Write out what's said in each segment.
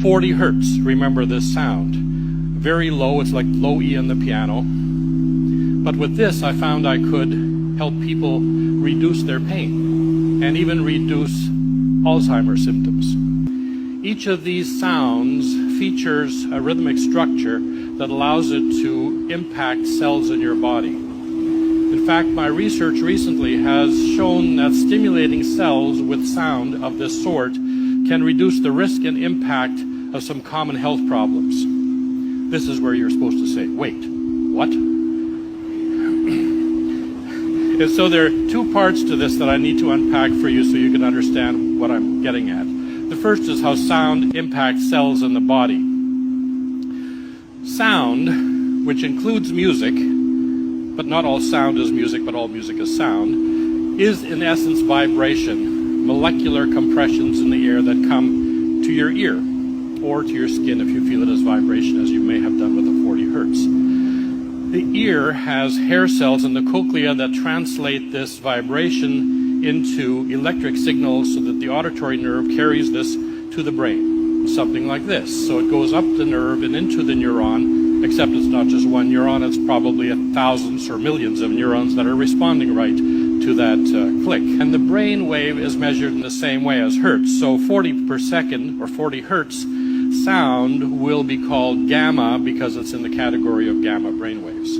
40 hertz, remember this sound. Very low, it's like low E on the piano. But with this, I found I could help people reduce their pain and even reduce Alzheimer's symptoms. Each of these sounds features a rhythmic structure that allows it to impact cells in your body. In fact, my research recently has shown that stimulating cells with sound of this sort can reduce the risk and impact of some common health problems. This is where you're supposed to say, wait, what? And so there are two parts to this that I need to unpack for you so you can understand what I'm getting at. The first is how sound impacts cells in the body. Sound, which includes music, but not all sound is music, but all music is sound, is in essence vibration, molecular compressions in the air that come to your ear or to your skin if you feel it as vibration, as you may have done with the 40 hertz. The ear has hair cells in the cochlea that translate this vibration into electric signals so that the auditory nerve carries this to the brain, something like this. So it goes up the nerve and into the neuron, except it's not just one neuron, it's probably thousands or millions of neurons that are responding right to that click. And the brain wave is measured in the same way as hertz. So 40 per second, or 40 hertz, sound will be called gamma because it's in the category of gamma brainwaves.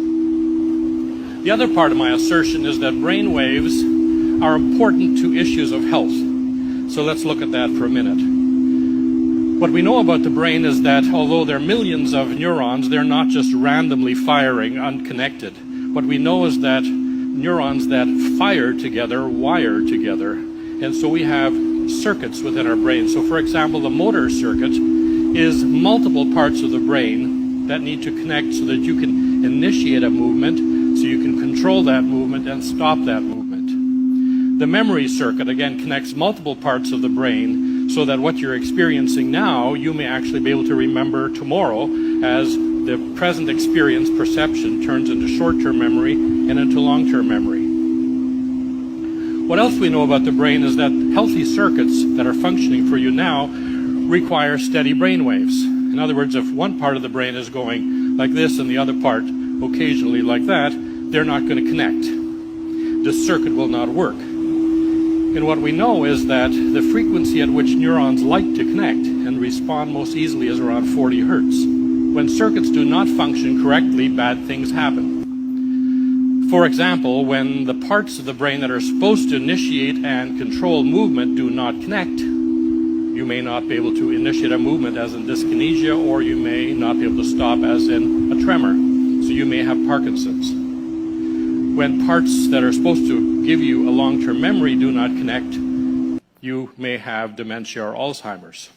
The other part of my assertion is that brainwaves are important to issues of health. So let's look at that for a minute. What we know about the brain is that although there are millions of neurons, they're not just randomly firing unconnected. What we know is that neurons that fire together wire together. And so we have circuits within our brain. So for example, the motor circuit is multiple parts of the brain that need to connect so that you can initiate a movement, so you can control that movement and stop that movement. The memory circuit, again, connects multiple parts of the brain so that what you're experiencing now, you may actually be able to remember tomorrow as the present experience, perception, turns into short-term memory and into long-term memory. What else we know about the brain is that healthy circuits that are functioning for you now require steady brain waves. In other words, if one part of the brain is going like this and the other part occasionally like that, they're not going to connect. The circuit will not work. And what we know is that the frequency at which neurons like to connect and respond most easily is around 40 hertz. When circuits do not function correctly, bad things happen. For example, when the parts of the brain that are supposed to initiate and control movement do not connect, you may not be able to initiate a movement as in dyskinesia, or you may not be able to stop as in a tremor. So you may have Parkinson's. When parts that are supposed to give you a long-term memory do not connect, you may have dementia or Alzheimer's.